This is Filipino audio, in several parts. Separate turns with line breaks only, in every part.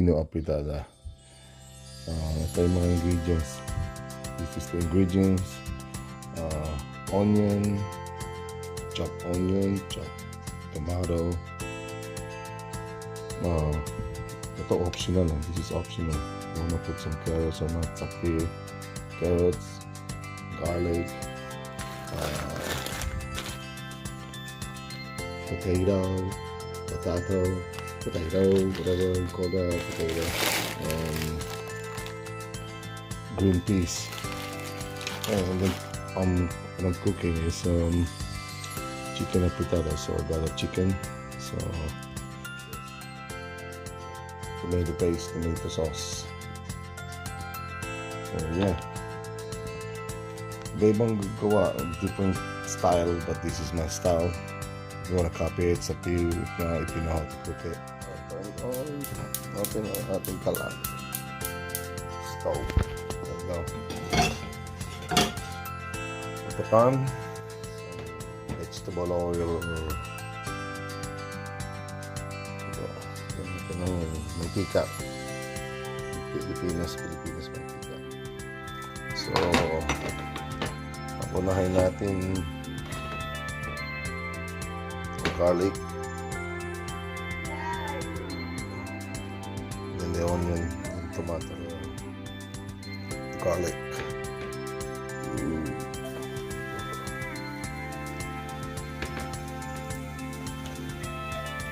Filipino afritada. Ito yung mga ingredients. This is the ingredients. Onion, chopped tomato. Ito optional. This is optional. You wanna put some carrots or not? Up here. Carrots, garlic, potato, whatever you call that, potato, green peas. And then what I'm cooking is chicken afritada. So I got a chicken, so tomato paste, tomato sauce. So yeah, ibang gawa, different style, but this is my style. If you want to copy it, it's up to you. If not, if you know how to cook it. Open ang ating kalan. Stove. There we go. Put it on. Vegetable oil. Ito ng mantika. Pilipinas mantika. So, unahin natin garlic, then the onion, and tomato, garlic.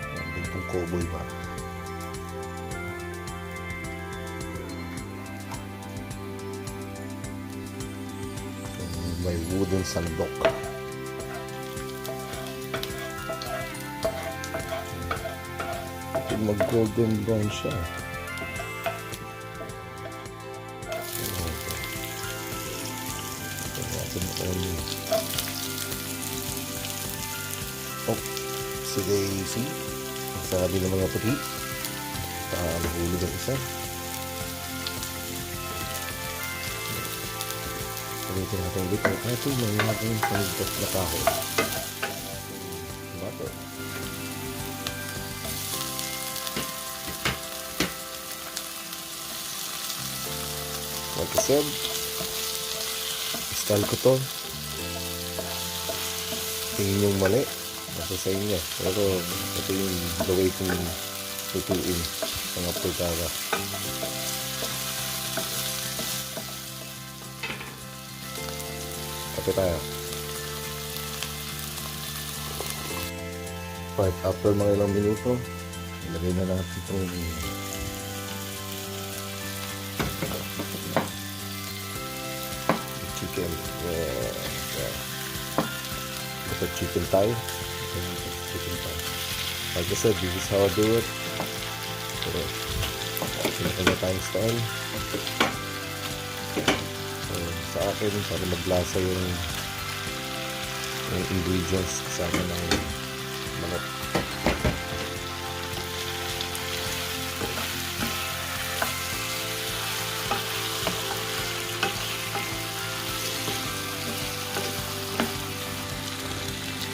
Then itong cowboy ba? May wooden sandok. Mag golden brown siya. Oh, si Daisy. Sabi ng mga puti. Nahulog ang isa. Ulitin natin ulit. Ito yung mga panggas na kahoy. Butter. Like I said, style ko to. Tingin yung mali, nasa sa inyo. Pero ito yung the way kong tutuin ang afritada. Kape tayo. Right, after mga ilang minuto, ilagay na natin itong chicken. Ito chicken thigh. Like I said, this is how I do it. Sinakanya tayong style. So, sa akin, para maglasa yung ingredients kasama ng manok.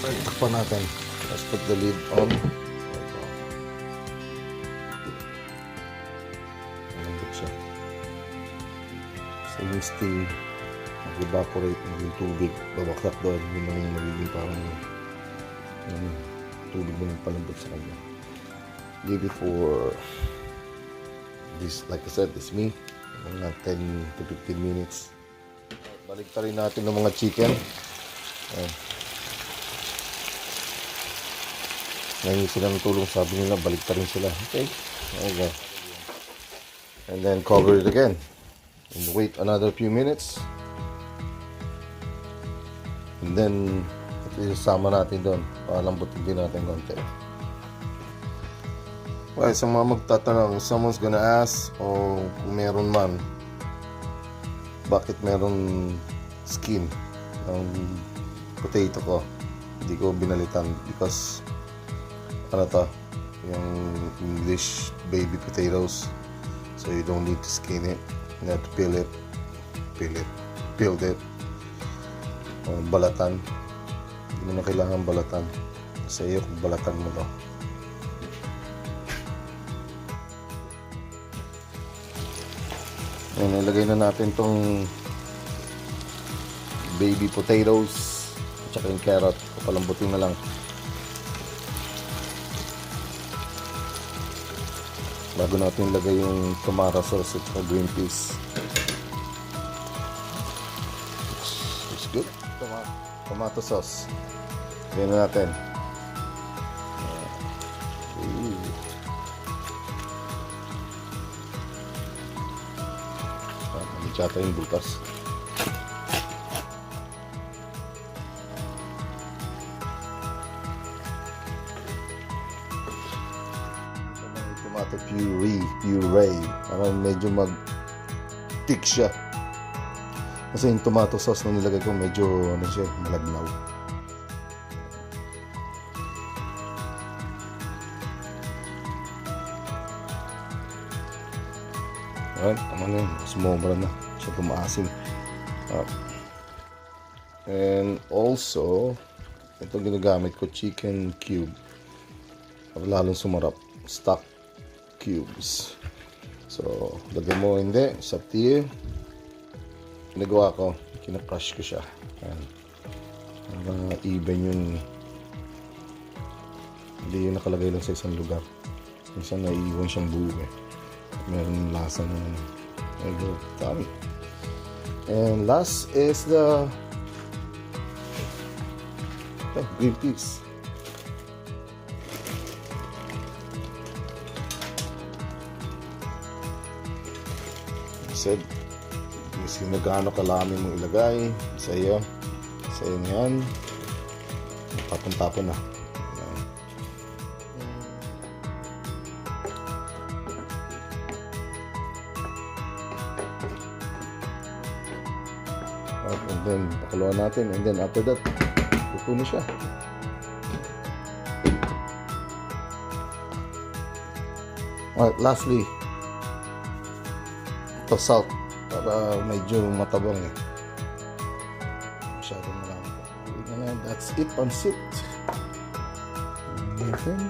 Takpan natin. Let's put the lid on. Malambot siya. So yung steam, mag-evaporate yung tubig. Babaksak doon. Yun ang magiging parang tubig na palambot sa kanya. Maybe for this, like I said, it's me. Mga 10 to 15 minutes. Balik pa rin natin ng mga chicken. Ngayon sila ng tulong, sabi nila balik pa rin sila. Okay. Okay. And then cover it again. And wait another few minutes. And then isama natin doon. Palambutin din natin konti. Okay, sa mga magtatanong, someone's gonna ask, o kung meron man, bakit meron skin ng potato ko? Hindi ko binalitan because ano to, yung English baby potatoes, so you don't need to skin it, you have to peel it, balatan. Hindi mo na kailangan balatan, sa iyo kung balatan mo to. Ayan, ilagay na natin tong baby potatoes at saka yung carrot. Papalambutin na lang bago natin ilagay yung tomato sauce at saka green peas. Looks good. Tomato sauce. Lagyan na natin. Tsata yung butas. Tomato puree. Parang medyo mag-thick siya. Kasi yung tomato sauce na nilagay ko medyo ano siya, malagnaw. Alright, tama na yun. Sumobra na. Siya kumaasim. And also, ito ginagamit ko, chicken cube. Para lalong sumarap. Stock cubes. So, lagyan mo hindi. It's up to you. Ginagawa ko, kinakrush ko siya. Ayan. Para even yung hindi yung nakalagay lang sa isang lugar. Minsan naiiwan siyang buo eh. Meron lasa na medyo tami. And last is the green peas. Said, kasi nagano kalami mong ilagay sa iyo. Sa iyo yan. Tapon-tapon na. And then, pakaluan natin. And then, after that, luto na siya. Alright, lastly, ito salt. Para medyo matabang eh. Masyadong marami. That's it, pansit. And then,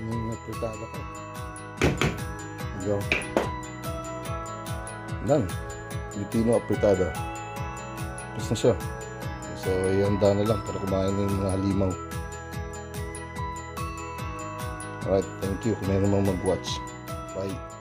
yung afritada ko. Go. Done. Filipino afritada. Tapos na siya. So, ihanda na lang para kumain ng mga halimaw. Alright, thank you kung meron mang mag-watch. Bye.